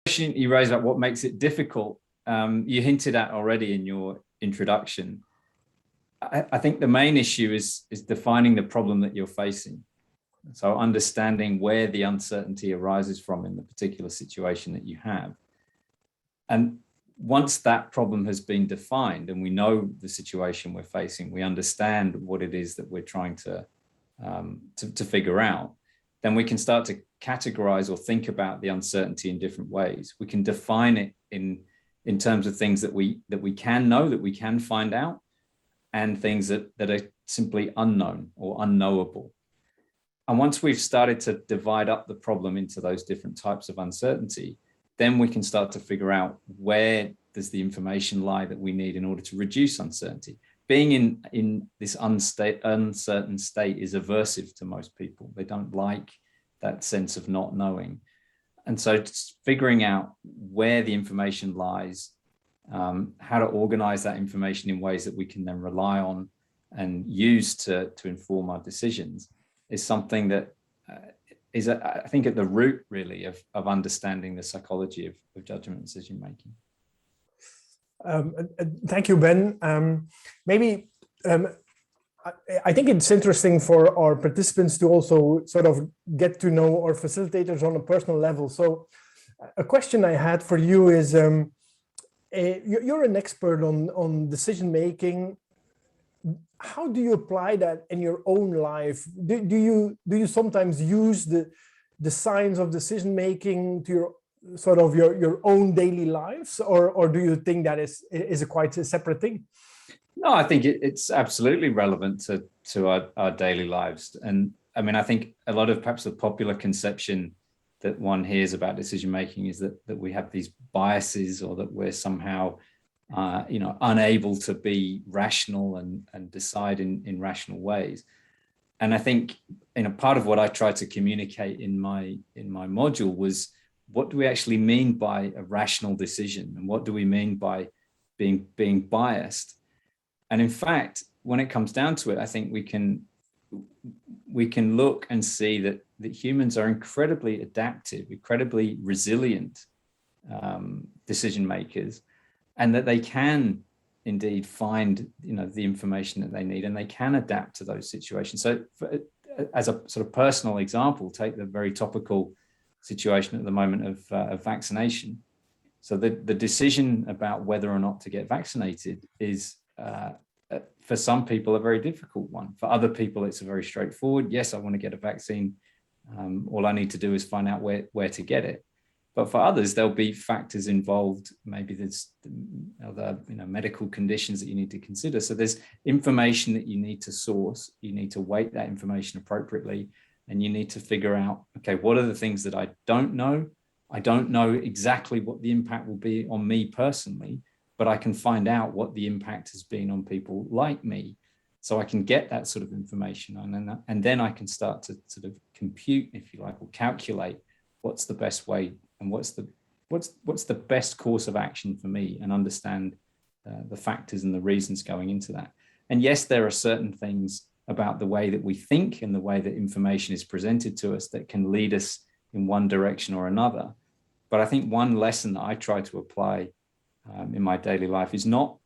question you raised about what makes it difficult, you hinted at already in your introduction. I think the main issue is defining the problem that you're facing. So understanding where the uncertainty arises from in the particular situation that you have. And once that problem has been defined and we know the situation we're facing, we understand what it is that we're trying to figure out, then we can start to categorize or think about the uncertainty in different ways. We can define it in terms of things that we can know, that we can find out, and things that are simply unknown or unknowable. And once we've started to divide up the problem into those different types of uncertainty, then we can start to figure out where does the information lie that we need in order to reduce uncertainty. Being in this uncertain state is aversive to most people. They don't like that sense of not knowing. And so just figuring out where the information lies, how to organize that information in ways that we can then rely on and use to inform our decisions is something that is, I think, at the root really of understanding the psychology of judgment and decision making. Thank you, Ben. I think it's interesting for our participants to also sort of get to know our facilitators on a personal level. So a question I had for you is, you're an expert on decision making. How do you apply that in your own life? Do you sometimes use the science of decision making to your own daily lives, or do you think that is quite a separate thing? No, I think it's absolutely relevant to our daily lives. And I mean, I think a lot of perhaps the popular conception that one hears about decision making is that we have these biases, or that we're somehow unable to be rational and decide in rational ways. And I think part of what I tried to communicate in my module was, what do we actually mean by a rational decision, and what do we mean by being biased? And in fact, when it comes down to it, I think we can look and see that humans are incredibly adaptive, incredibly resilient decision makers, and that they can indeed find the information that they need, and they can adapt to those situations. So as a sort of personal example, take the very topical situation at the moment of vaccination. So the decision about whether or not to get vaccinated is for some people a very difficult one. For other people, it's a very straightforward, yes, I want to get a vaccine. All I need to do is find out where to get it. But for others, there'll be factors involved. Maybe there's other medical conditions that you need to consider. So there's information that you need to source. You need to weight that information appropriately, and you need to figure out, okay, what are the things that I don't know? I don't know exactly what the impact will be on me personally, but I can find out what the impact has been on people like me. So I can get that sort of information, and then I can start to sort of compute, if you like, or calculate what's the best way and what's the best course of action for me, and understand the factors and the reasons going into that. And yes, there are certain things about the way that we think and the way that information is presented to us that can lead us in one direction or another. But I think one lesson that I try to apply in my daily life is not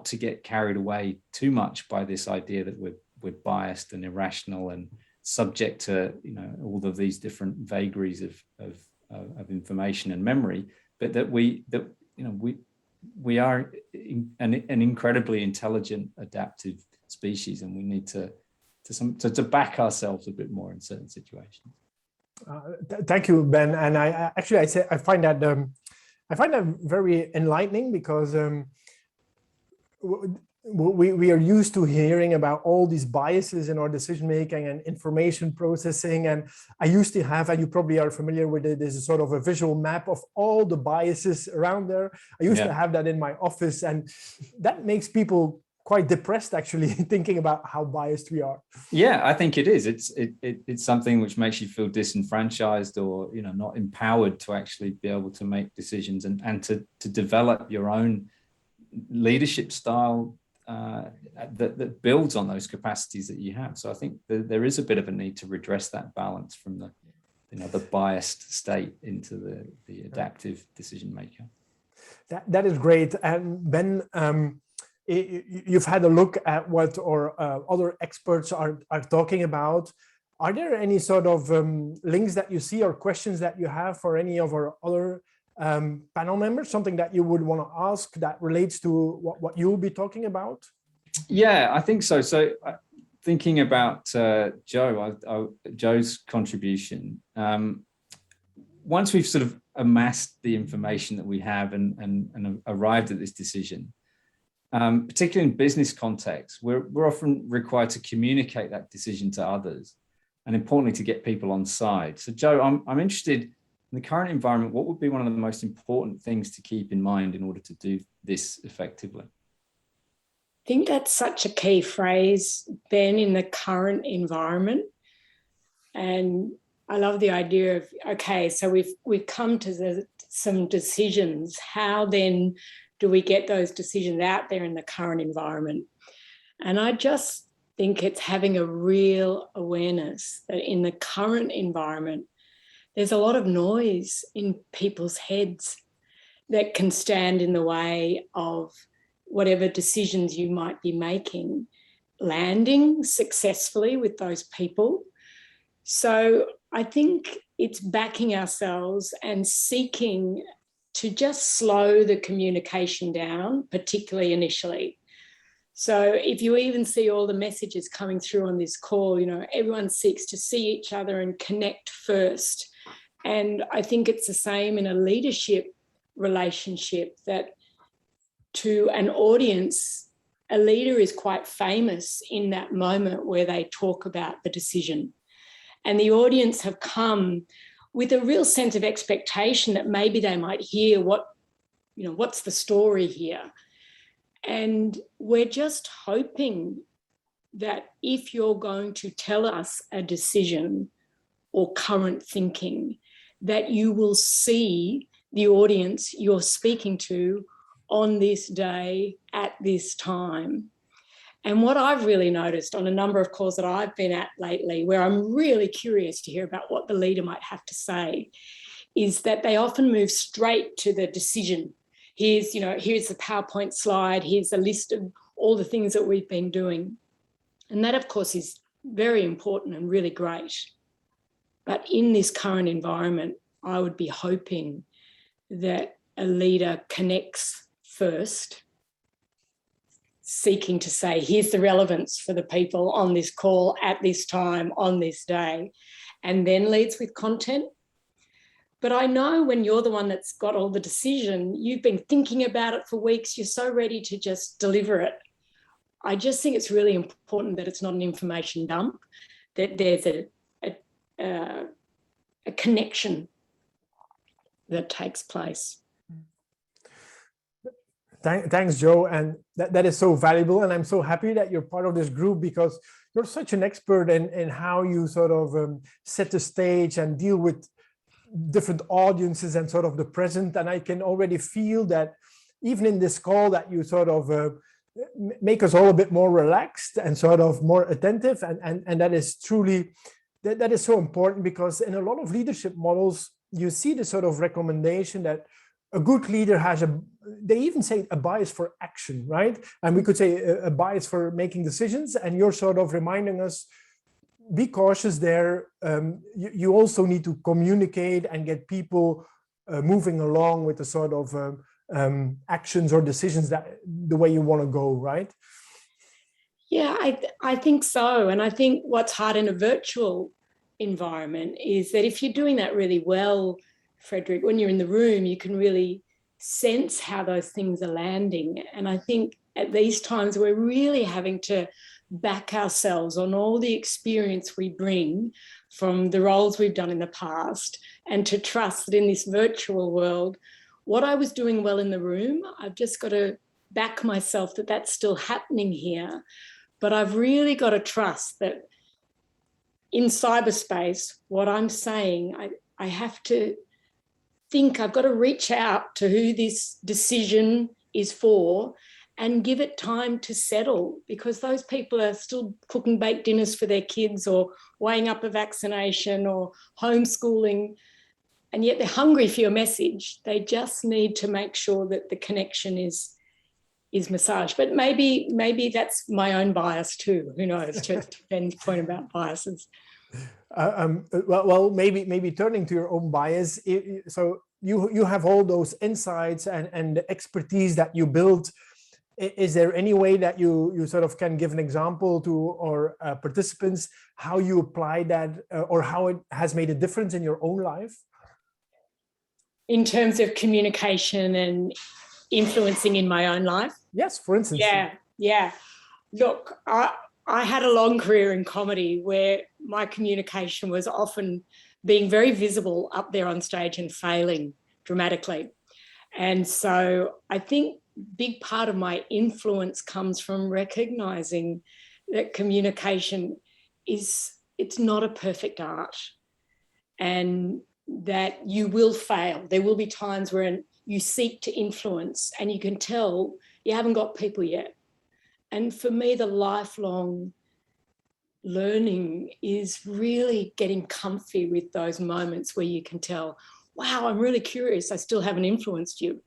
to get carried away too much by this idea that we're biased and irrational and subject to all of these different vagaries of information and memory, but that we are an incredibly intelligent, adaptive species, and we need to back ourselves a bit more in certain situations. Thank you, Ben. And I find that very enlightening, because we are used to hearing about all these biases in our decision making and information processing. And I used to have, and you probably are familiar with it, there's a sort of a visual map of all the biases around there. I used to have that in my office, and that makes people quite depressed, actually, thinking about how biased we are. Yeah, I think it is. It's something which makes you feel disenfranchised, or not empowered to actually be able to make decisions and to develop your own leadership style that builds on those capacities that you have. So I think there is a bit of a need to redress that balance from the biased state into the adaptive decision maker. That is great. And Ben, you've had a look at what our other experts are talking about. Are there any sort of links that you see or questions that you have for any of our other panel members, something that you would want to ask that relates to what you'll be talking about? Yeah, I think so. So thinking about Joe's contribution, once we've sort of amassed the information that we have and arrived at this decision, particularly in business context, we're often required to communicate that decision to others, and importantly, to get people on side. So Joe, I'm interested in the current environment, what would be one of the most important things to keep in mind in order to do this effectively? I think that's such a key phrase, Ben, in the current environment. And I love the idea of, okay, so we've come to some decisions. How then do we get those decisions out there in the current environment? And I just think it's having a real awareness that in the current environment, there's a lot of noise in people's heads that can stand in the way of whatever decisions you might be making, landing successfully with those people. So I think it's backing ourselves and seeking to just slow the communication down, particularly initially. So if you even see all the messages coming through on this call, everyone seeks to see each other and connect first. And I think it's the same in a leadership relationship, that to an audience, a leader is quite famous in that moment where they talk about the decision. And the audience have come with a real sense of expectation that maybe they might hear what's the story here. And we're just hoping that if you're going to tell us a decision or current thinking, that you will see the audience you're speaking to on this day at this time. And what I've really noticed on a number of calls that I've been at lately, where I'm really curious to hear about what the leader might have to say, is that they often move straight to the decision. Here's the PowerPoint slide, here's a list of all the things that we've been doing. And that, of course, is very important and really great. But in this current environment, I would be hoping that a leader connects first, seeking to say, here's the relevance for the people on this call at this time, on this day, and then leads with content. But I know when you're the one that's got all the decision, you've been thinking about it for weeks, you're so ready to just deliver it. I just think it's really important that it's not an information dump, that there's a connection that takes place. Thanks, Joe. And that is so valuable. And I'm so happy that you're part of this group, because you're such an expert in how you sort of set the stage and deal with different audiences and sort of the present. And I can already feel that even in this call that you sort of make us all a bit more relaxed and sort of more attentive. And that is truly, that is so important, because in a lot of leadership models, you see the sort of recommendation that a good leader has they even say a bias for action, right? And we could say a bias for making decisions. And you're sort of reminding us, be cautious there. You also need to communicate and get people moving along with the sort of actions or decisions that the way you want to go, right? Yeah, I think so. And I think what's hard in a virtual environment is that if you're doing that really well, Frederick, when you're in the room, you can really sense how those things are landing. And I think at these times, we're really having to back ourselves on all the experience we bring from the roles we've done in the past, and to trust that in this virtual world, what I was doing well in the room, I've just got to back myself that that's still happening here. But I've really got to trust that in cyberspace, what I'm saying, I have to think I've got to reach out to who this decision is for, and give it time to settle, because those people are still cooking baked dinners for their kids or weighing up a vaccination or homeschooling, and yet they're hungry for your message. They just need to make sure that the connection is massaged. But maybe that's my own bias too. Who knows? To Ben's point about biases. Well, maybe turning to your own bias. So you have all those insights and the expertise that you build. Is there any way that you sort of can give an example to our participants how you apply that or how it has made a difference in your own life? In terms of communication and influencing in my own life? Yes, for instance. Yeah. Look, I had a long career in comedy where my communication was often being very visible up there on stage and failing dramatically. And so I think a big part of my influence comes from recognizing that communication it's not a perfect art, and that you will fail. There will be times when you seek to influence and you can tell you haven't got people yet. And for me, the lifelong learning is really getting comfy with those moments where you can tell, wow, I'm really curious. I still haven't influenced you.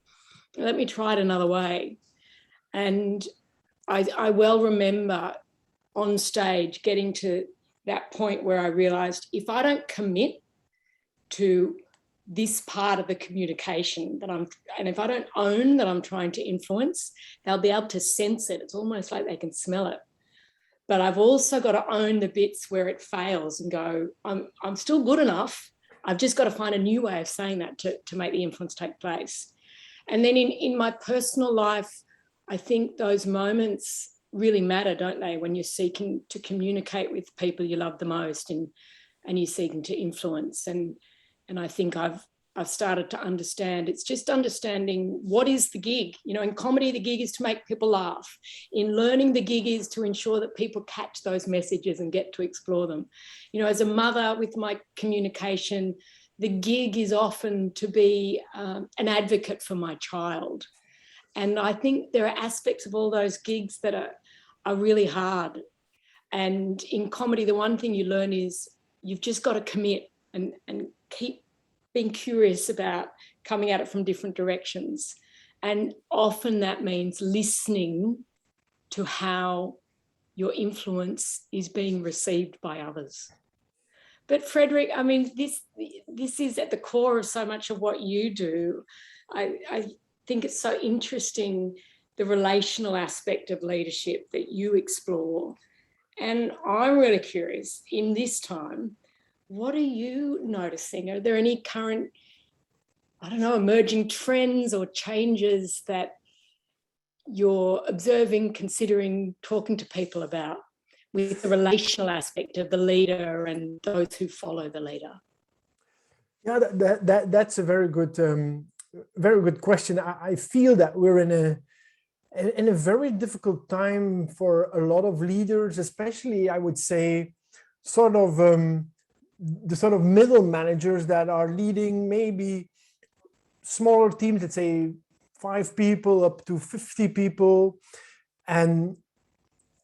Let me try it another way. And I well remember on stage getting to that point where I realized if I don't commit to this part of the communication and if I don't own that I'm trying to influence, they'll be able to sense it. It's almost like they can smell it. But I've also got to own the bits where it fails and go, I'm still good enough. I've just got to find a new way of saying that to make the influence take place. And then in my personal life, I think those moments really matter, don't they? When you're seeking to communicate with people you love the most and you're seeking to influence. And I think I've started to understand, it's just understanding what is the gig. You know, in comedy, the gig is to make people laugh. In learning, the gig is to ensure that people catch those messages and get to explore them. You know, as a mother with my communication, the gig is often to be an advocate for my child. And I think there are aspects of all those gigs that are really hard. And in comedy, the one thing you learn is you've just got to commit and keep being curious about coming at it from different directions. And often that means listening to how your influence is being received by others. But Frederick, I mean, this is at the core of so much of what you do. I think it's so interesting, the relational aspect of leadership that you explore. And I'm really curious, in this time, what are you noticing? Are there any current, emerging trends or changes that you're observing, considering, talking to people about with the relational aspect of the leader and those who follow the leader? Yeah, that's a very good question. I feel that we're in a very difficult time for a lot of leaders, especially, I would say, the sort of middle managers that are leading maybe smaller teams, let's say 5 people up to 50 people. And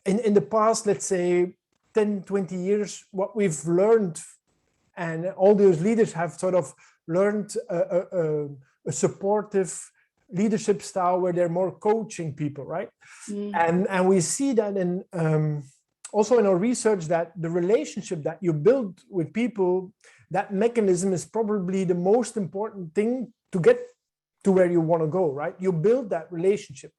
in the past, let's say 10, 20 years, what we've learned, and all those leaders have sort of learned a supportive leadership style where they're more coaching people, right? And we see that in also in our research, that the relationship that you build with people, that mechanism is probably the most important thing to get to where you want to go, right? You build that relationship.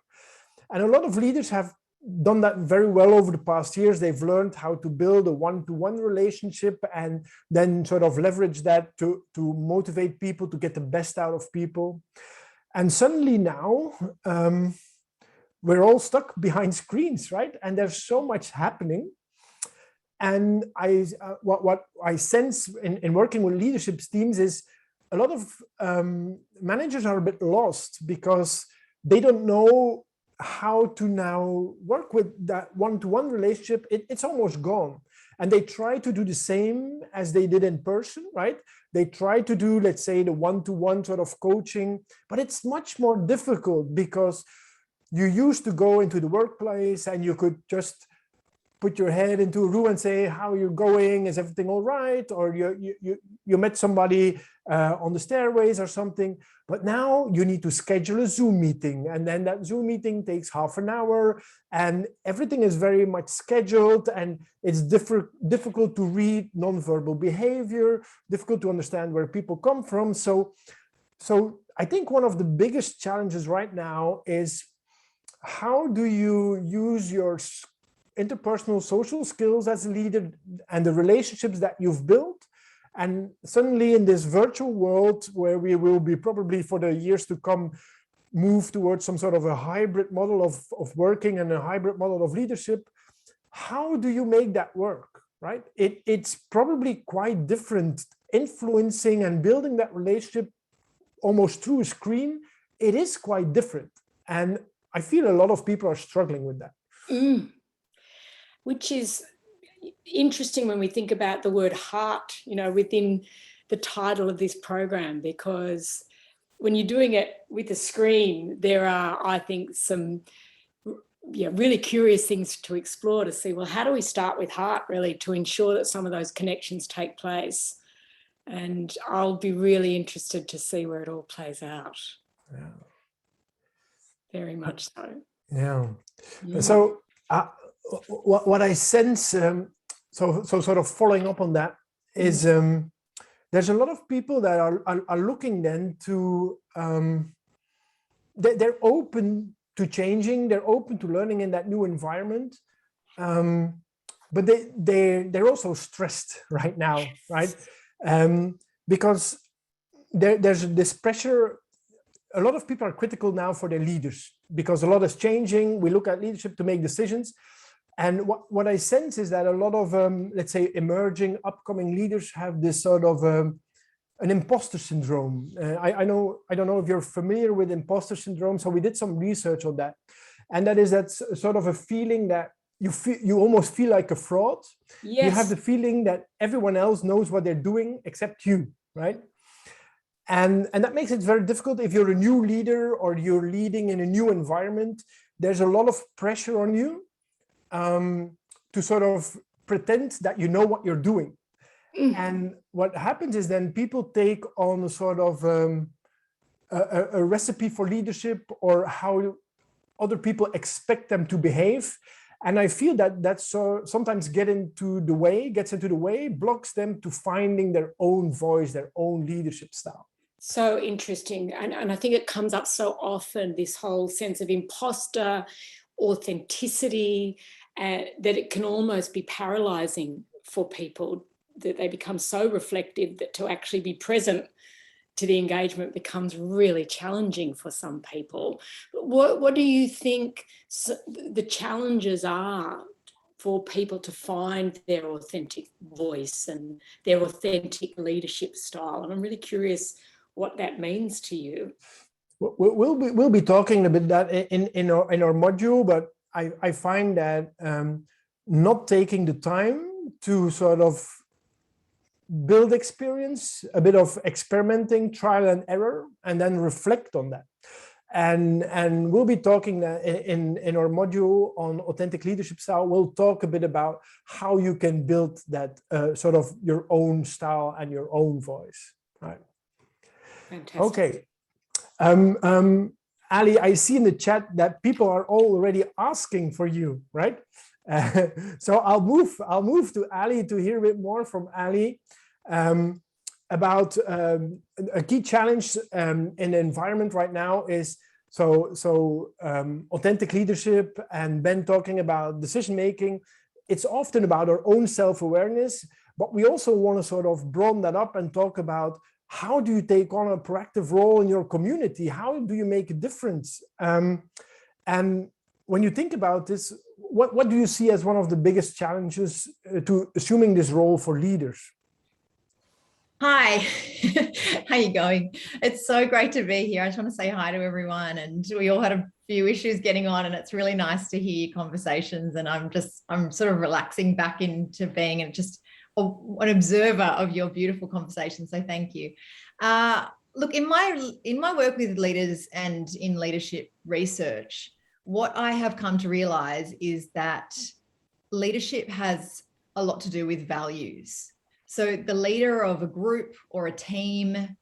And a lot of leaders have done that very well over the past years. They've learned how to build a one-to-one relationship and then sort of leverage that to motivate people, to get the best out of people. And suddenly now, we're all stuck behind screens, right? And there's so much happening. And what I sense in working with leadership teams is a lot of managers are a bit lost because they don't know how to now work with that one-to-one relationship. It's almost gone. And they try to do the same as they did in person, right? They try to do, let's say, the one-to-one sort of coaching, but it's much more difficult because you used to go into the workplace and you could just put your head into a room and say, how are you going? Is everything all right? Or you met somebody on the stairways or something. But now you need to schedule a Zoom meeting. And then that Zoom meeting takes half an hour. And everything is very much scheduled. And it's difficult to read nonverbal behavior, difficult to understand where people come from. So I think one of the biggest challenges right now is, how do you use your interpersonal social skills as a leader and the relationships that you've built, and suddenly in this virtual world where we will be probably for the years to come move towards some sort of a hybrid model of working and a hybrid model of leadership, how do you make that work, right? It's probably quite different influencing and building that relationship almost through a screen. It is quite different, and I feel a lot of people are struggling with that. Which is interesting when we think about the word heart, within the title of this program, because when you're doing it with a screen, there are, I think, some really curious things to explore, to see, well, how do we start with heart, really, to ensure that some of those connections take place? And I'll be really interested to see where it all plays out. Yeah. Very much so. Yeah. So what I sense, so sort of following up on that, is there's a lot of people that are looking then to, they're open to changing, they're open to learning in that new environment, but they're also stressed right now, right? Because there's this pressure. A lot of people are critical now for their leaders because a lot is changing. We look at leadership to make decisions. And what I sense is that a lot of, let's say, emerging, upcoming leaders have this sort of an imposter syndrome. I don't know if you're familiar with imposter syndrome. So we did some research on that. And that is that sort of a feeling that you almost feel like a fraud. Yes. You have the feeling that everyone else knows what they're doing except you, right? And that makes it very difficult if you're a new leader or you're leading in a new environment. There's a lot of pressure on you to sort of pretend that you know what you're doing. And what happens is then people take on a sort of a recipe for leadership, or how other people expect them to behave. And I feel that that's sometimes gets into the way, blocks them to finding their own voice, their own leadership style. So interesting. And I think it comes up so often, this whole sense of imposter, authenticity, that it can almost be paralyzing for people, that they become so reflective that to actually be present to the engagement becomes really challenging for some people. What do you think the challenges are for people to find their authentic voice and their authentic leadership style? And I'm really curious what that means to you. We'll be talking a bit that in our module, but I find that not taking the time to sort of build experience, a bit of experimenting, trial and error, and then reflect on that. And we'll be talking in our module on authentic leadership style. We'll talk a bit about how you can build that sort of your own style and your own voice. Right. Fantastic. Okay. Ali, I see in the chat that people are already asking for you, right? So I'll move to Ali to hear a bit more from Ali about a key challenge in the environment right now is authentic leadership, and Ben talking about decision making. It's often about our own self-awareness, but we also want to sort of broaden that up and talk about, how do you take on a proactive role in your community? How do you make a difference? And when you think about this, what do you see as one of the biggest challenges to assuming this role for leaders? Hi, how are you going? It's so great to be here. I just want to say hi to everyone, and we all had a few issues getting on, and it's really nice to hear your conversations, and I'm sort of relaxing back into being and just an observer of your beautiful conversation. So thank you. Look, in my work with leaders and in leadership research, what I have come to realize is that leadership has a lot to do with values. So the leader of a group or a team,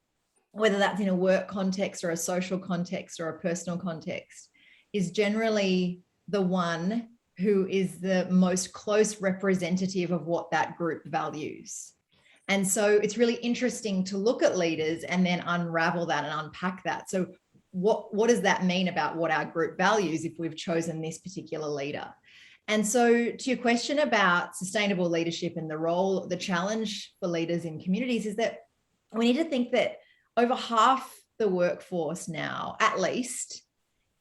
whether that's in a work context or a social context or a personal context, is generally the one who is the most close representative of what that group values. And so it's really interesting to look at leaders and then unravel that and unpack that. So what does that mean about what our group values if we've chosen this particular leader? And so to your question about sustainable leadership and the role, the challenge for leaders in communities is that we need to think that over half the workforce now, at least,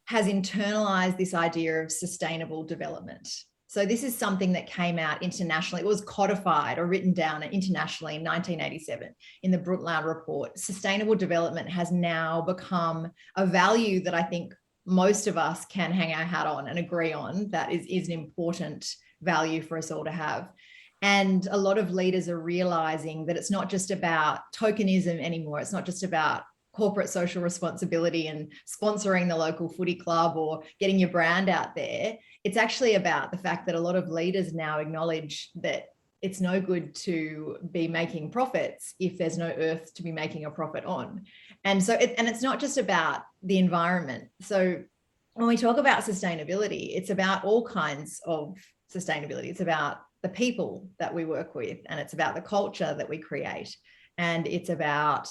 has internalized this idea of sustainable development. So this is something that came out internationally. It was codified or written down internationally in 1987 in the Brundtland Report. Sustainable development has now become a value that I think most of us can hang our hat on and agree on that is an important value for us all to have. And a lot of leaders are realizing that it's not just about tokenism anymore. It's not just about corporate social responsibility and sponsoring the local footy club or getting your brand out there. It's actually about the fact that a lot of leaders now acknowledge that it's no good to be making profits if there's no earth to be making a profit on. And so it's not just about the environment. So when we talk about sustainability, it's about all kinds of sustainability. It's about the people that we work with, and it's about the culture that we create. And it's about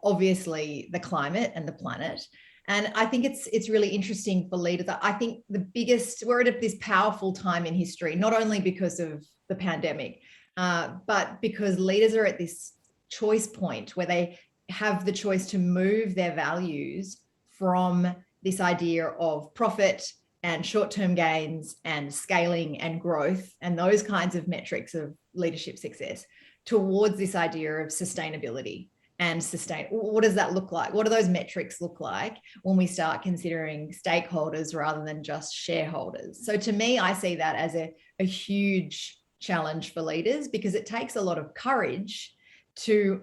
obviously the climate and the planet. And I think it's really interesting for leaders. I think we're at this powerful time in history, not only because of the pandemic, but because leaders are at this choice point where they have the choice to move their values from this idea of profit and short-term gains and scaling and growth and those kinds of metrics of leadership success towards this idea of sustainability. And what does that look like? What do those metrics look like when we start considering stakeholders rather than just shareholders? So to me, I see that as a huge challenge for leaders, because it takes a lot of courage to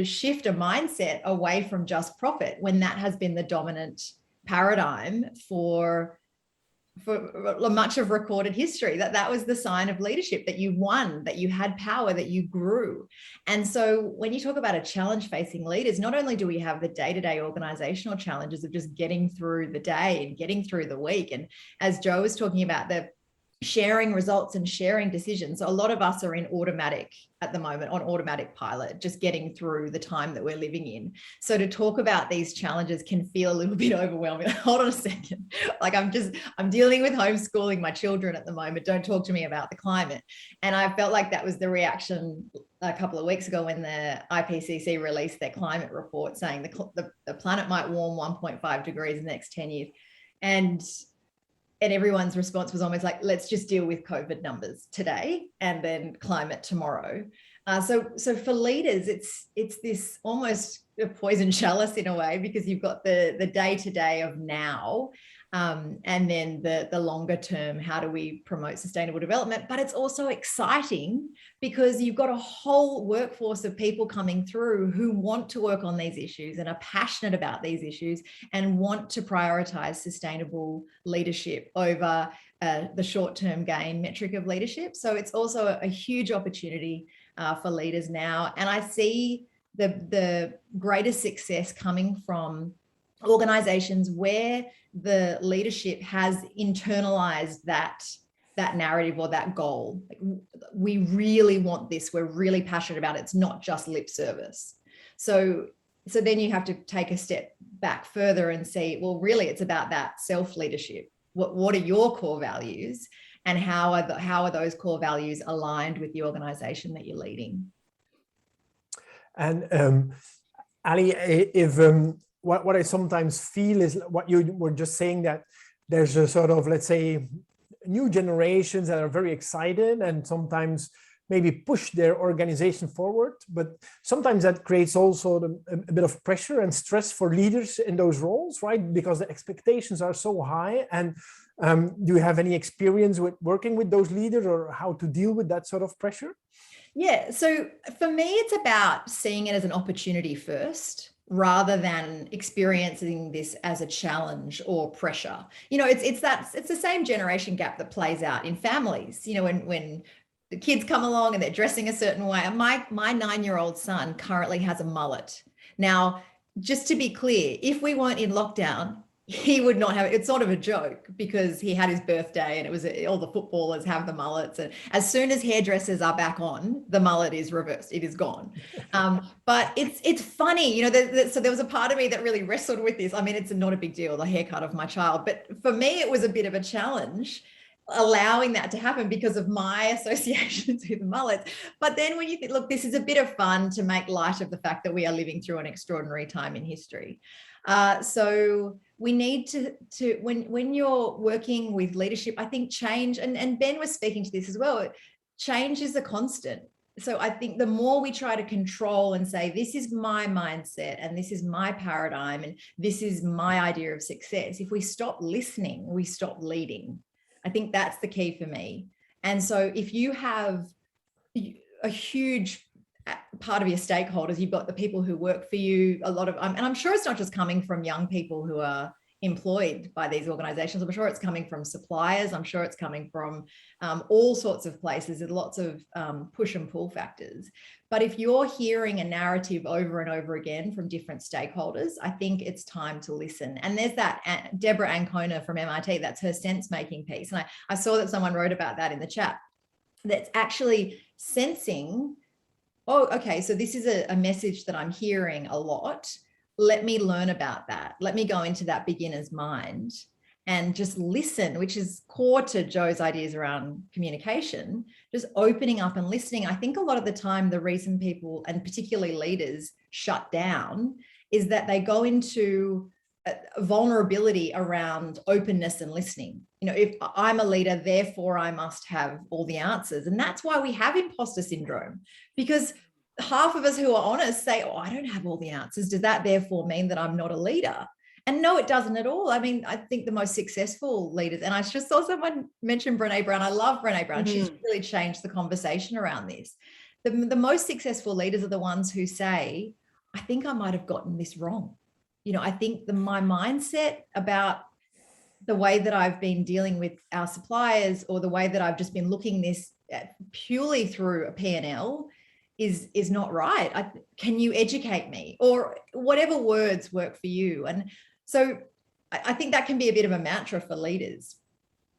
shift a mindset away from just profit when that has been the dominant paradigm for much of recorded history, that was the sign of leadership, that you won, that you had power, that you grew. And so when you talk about a challenge facing leaders, not only do we have the day-to-day organizational challenges of just getting through the day and getting through the week, and as Joe was talking about, the sharing results and sharing decisions. So a lot of us are in automatic at the moment, on automatic pilot, just getting through the time that we're living in. So to talk about these challenges can feel a little bit overwhelming. Hold on a second. Like I'm dealing with homeschooling my children at the moment. Don't talk to me about the climate. And I felt like that was the reaction a couple of weeks ago when the IPCC released their climate report saying the planet might warm 1.5 degrees in the next 10 years. And everyone's response was almost like, let's just deal with COVID numbers today and then climate tomorrow. So for leaders, it's this almost a poison chalice in a way, because you've got the day-to-day of now, and then the longer term, how do we promote sustainable development? But it's also exciting because you've got a whole workforce of people coming through who want to work on these issues and are passionate about these issues and want to prioritize sustainable leadership over the short-term gain metric of leadership. So it's also a huge opportunity for leaders now. And I see the greatest success coming from organizations where the leadership has internalized that narrative or that goal. Like, we really want this. We're really passionate about it. It's not just lip service. So then you have to take a step back further and see, well, really it's about that self-leadership. What are your core values, and how are those core values aligned with the organization that you're leading? And Ali, if what I sometimes feel is what you were just saying, that there's a sort of, let's say, new generations that are very excited and sometimes maybe push their organization forward, but sometimes that creates also a bit of pressure and stress for leaders in those roles, right? Because the expectations are so high. And do you have any experience with working with those leaders, or how to deal with that sort of pressure? Yeah, so for me, it's about seeing it as an opportunity first. rather than experiencing this as a challenge or pressure. You know, it's the same generation gap that plays out in families. You know, when the kids come along and they're dressing a certain way. My 9-year-old son currently has a mullet. Now, just to be clear, if we weren't in lockdown, he would not have it. It's sort of a joke because he had his birthday and it was all the footballers have the mullets. And as soon as hairdressers are back on, the mullet is reversed. It is gone. But it's funny, you know, so there was a part of me that really wrestled with this. I mean, it's not a big deal, the haircut of my child, but for me, it was a bit of a challenge allowing that to happen because of my associations with mullets. But then when you think, look, this is a bit of fun to make light of the fact that we are living through an extraordinary time in history. So we need to when you're working with leadership, I think change, and Ben was speaking to this as well, change is a constant. So I think the more we try to control and say, this is my mindset and this is my paradigm and this is my idea of success, if we stop listening, we stop leading. I think that's the key for me. And so if you have a huge part of your stakeholders, you've got the people who work for you, a lot of, and I'm sure it's not just coming from young people who are employed by these organizations. I'm sure it's coming from suppliers. I'm sure it's coming from all sorts of places. There's lots of push and pull factors. But if you're hearing a narrative over and over again from different stakeholders, I think it's time to listen. And there's that Deborah Ancona from MIT, that's her sense-making piece. And I saw that someone wrote about that in the chat. That's actually sensing, oh, okay, so this is a message that I'm hearing a lot. Let me learn about that. Let me go into that beginner's mind and just listen, which is core to Joe's ideas around communication, just opening up and listening. I think a lot of the time, the reason people, and particularly leaders, shut down is that they go into vulnerability around openness and listening. You know, if I'm a leader, therefore I must have all the answers. And that's why we have imposter syndrome, because half of us who are honest say, oh, I don't have all the answers. Does that therefore mean that I'm not a leader? And no, it doesn't at all. I mean, I think the most successful leaders, and I just saw someone mention Brene Brown. I love Brene Brown. She's really changed the conversation around this. The most successful leaders are the ones who say, I think I might have gotten this wrong. You know, I think my mindset about the way that I've been dealing with our suppliers, or the way that I've just been looking this purely through a P&L is not right. Can you educate me? Or whatever words work for you. And so I think that can be a bit of a mantra for leaders.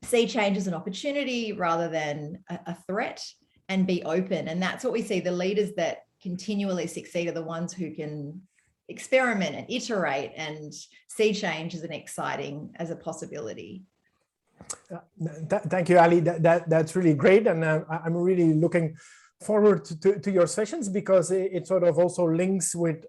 See change as an opportunity rather than a threat, and be open. And that's what we see. The leaders that continually succeed are the ones who can experiment and iterate and see change as as a possibility. Thank you, Ali. That's really great. And I'm really looking forward to your sessions, because it sort of also links with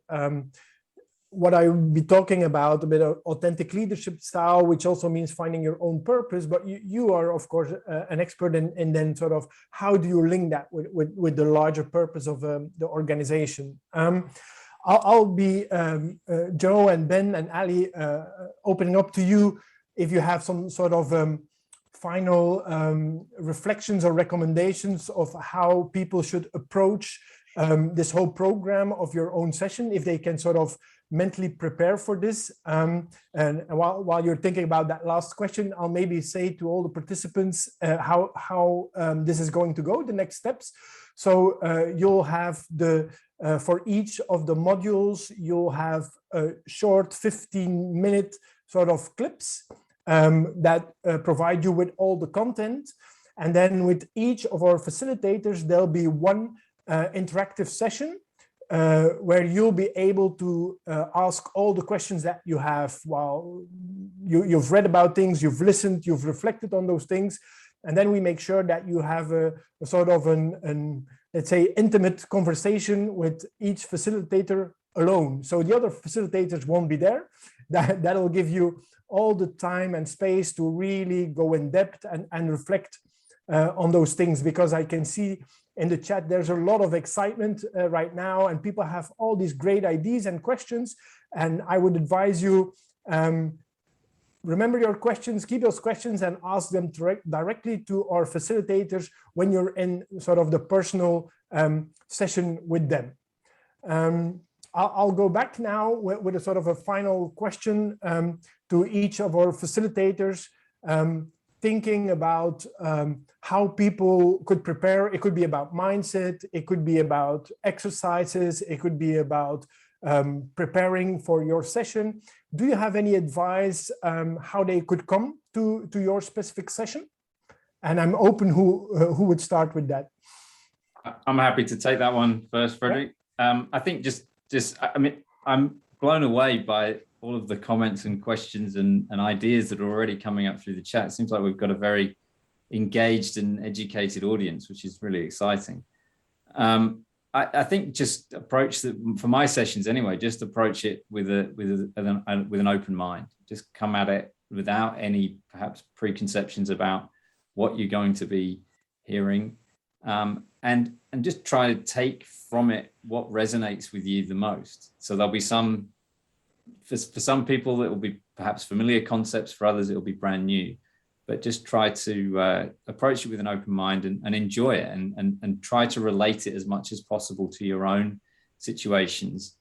what I will be talking about, a bit of authentic leadership style, which also means finding your own purpose. But you are, of course, an expert in then sort of how do you link that with the larger purpose of the organization. I'll be, Joe and Ben and Ali, opening up to you if you have some sort of final reflections or recommendations of how people should approach this whole program of your own session, if they can sort of mentally prepare for this. And while you're thinking about that last question, I'll maybe say to all the participants how this is going to go, the next steps. So you'll have for each of the modules, you'll have a short 15-minute sort of clips that provide you with all the content. And then with each of our facilitators, there'll be one interactive session where you'll be able to ask all the questions that you have while you've read about things, you've listened, you've reflected on those things. And then we make sure that you have a sort of let's say, intimate conversation with each facilitator alone. So the other facilitators won't be there. That'll give you all the time and space to really go in depth and reflect on those things, because I can see in the chat there's a lot of excitement right now, and people have all these great ideas and questions. And I would advise you, remember your questions, keep those questions and ask them directly to our facilitators when you're in sort of the personal session with them. I'll go back now with a sort of a final question to each of our facilitators, thinking about how people could prepare. It could be about mindset, it could be about exercises, it could be about preparing for your session. Do you have any advice how they could come to your specific session? And I'm open who would start with that. I'm happy to take that one first, Frederick. I think I mean, I'm blown away by all of the comments and questions and ideas that are already coming up through the chat. It seems like we've got a very engaged and educated audience, which is really exciting. I think just approach that for my sessions anyway, just approach it with an open mind. Just come at it without any perhaps preconceptions about what you're going to be hearing. And just try to take from it what resonates with you the most. So there'll be for some people, it will be perhaps familiar concepts. For others, it will be brand new. But just try to approach it with an open mind and enjoy it and try to relate it as much as possible to your own situations,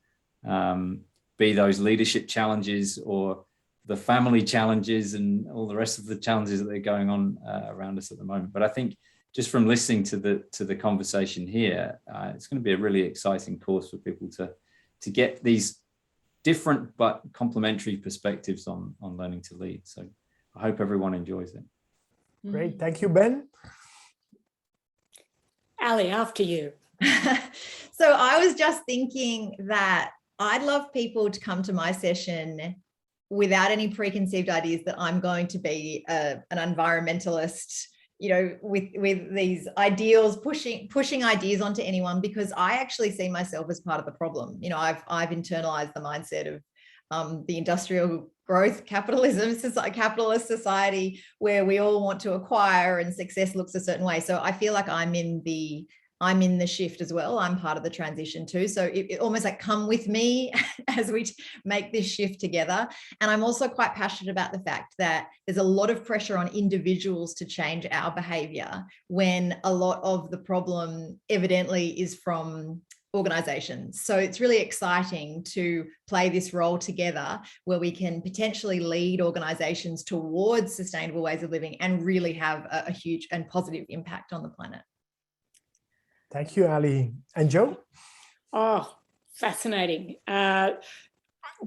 be those leadership challenges or the family challenges and all the rest of the challenges that are going on around us at the moment. But I think just from listening to the conversation here, it's going to be a really exciting course for people to get these different but complementary perspectives on learning to lead. So I hope everyone enjoys it. Great, thank you, Ben. Ali, after you. So I was just thinking that I'd love people to come to my session without any preconceived ideas that I'm going to be an environmentalist, you know, with these ideals, pushing ideas onto anyone, because I actually see myself as part of the problem. You know, I've internalized the mindset of the industrial growth capitalism, capitalist society, where we all want to acquire and success looks a certain way. So I feel like I'm in the shift as well. I'm part of the transition too. So it almost like come with me as we make this shift together. And I'm also quite passionate about the fact that there's a lot of pressure on individuals to change our behavior when a lot of the problem evidently is from organizations. So it's really exciting to play this role together where we can potentially lead organizations towards sustainable ways of living and really have a huge and positive impact on the planet. Thank you, Ali. And Joe? Oh, fascinating.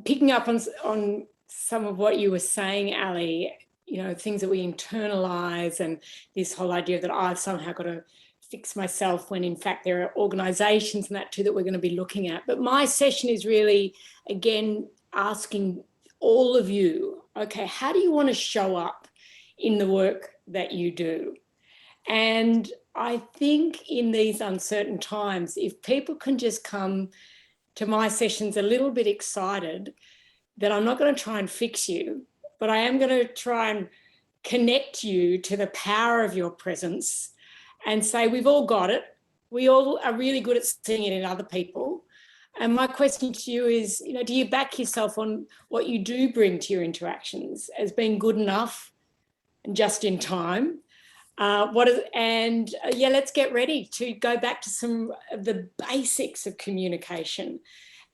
Picking up on some of what you were saying, Ali, you know, things that we internalize and this whole idea that I've somehow got to fix myself when in fact there are organizations and that too that we're going to be looking at. But my session is really, again, asking all of you, okay, how do you want to show up in the work that you do? And I think in these uncertain times, if people can just come to my sessions a little bit excited that I'm not going to try and fix you, but I am going to try and connect you to the power of your presence and say, we've all got it. We all are really good at seeing it in other people. And my question to you is, you know, do you back yourself on what you do bring to your interactions as being good enough and just in time? Let's get ready to go back to some of the basics of communication.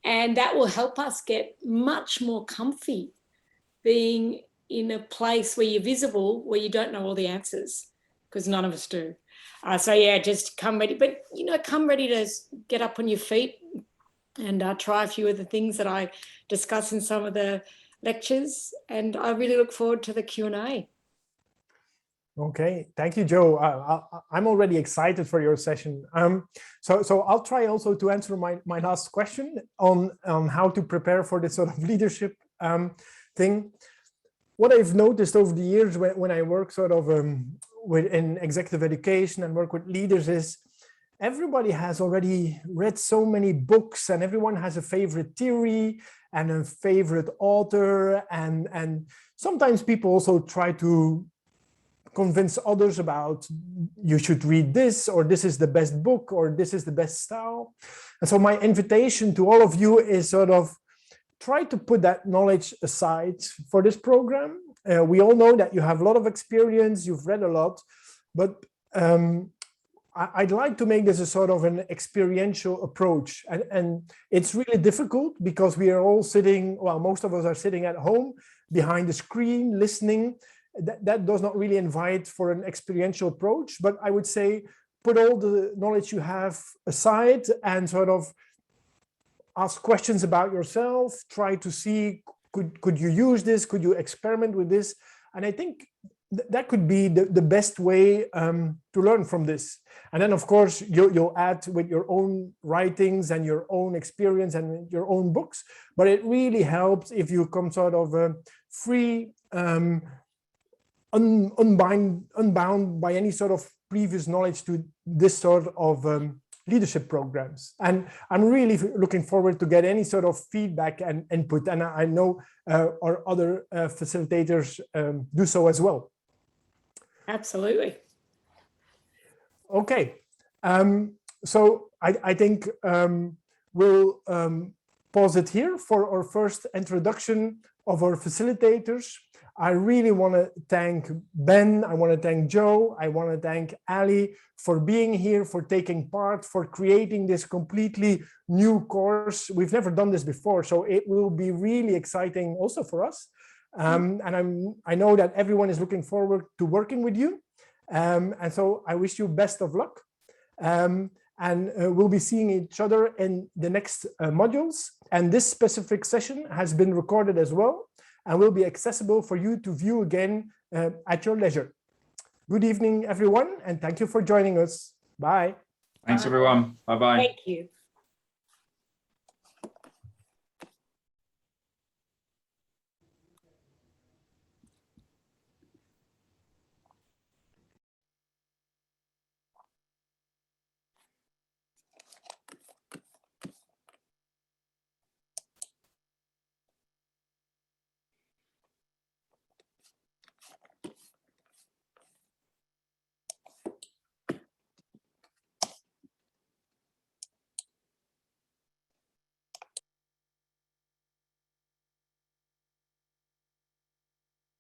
And that will help us get much more comfy being in a place where you're visible, where you don't know all the answers, because none of us do. Just come ready. But, you know, come ready to get up on your feet and try a few of the things that I discuss in some of the lectures. And I really look forward to the Q&A. Okay, thank you, Joe. I'm already excited for your session. So I'll try also to answer my last question on how to prepare for this sort of leadership thing. What I've noticed over the years when I work sort of in executive education and work with leaders is everybody has already read so many books and everyone has a favorite theory and a favorite author. And sometimes people also try to convince others about you should read this, or this is the best book, or this is the best style. And so my invitation to all of you is sort of try to put that knowledge aside for this program. We all know that you have a lot of experience, you've read a lot, but I'd like to make this a sort of an experiential approach. And it's really difficult because we are all sitting, well, most of us are sitting at home behind the screen, listening. That does not really invite for an experiential approach, but I would say put all the knowledge you have aside and sort of ask questions about yourself, try to see, could you use this? Could you experiment with this? And I think that could be the best way to learn from this. And then, of course, you'll add with your own writings and your own experience and your own books. But it really helps if you come sort of free, unbound by any sort of previous knowledge to this sort of leadership programs. And I'm really looking forward to get any sort of feedback and input. And I know our other facilitators do so as well. Absolutely. Okay. So I think we'll pause it here for our first introduction of our facilitators. I really want to thank Ben, I want to thank Joe, I want to thank Ali for being here, for taking part, for creating this completely new course. We've never done this before, so it will be really exciting also for us. And I know that everyone is looking forward to working with you. And so I wish you best of luck. And we'll be seeing each other in the next modules. And this specific session has been recorded as well, and will be accessible for you to view again at your leisure. Good evening, everyone, and thank you for joining us. Bye. Thanks, everyone. Bye-bye. Thank you.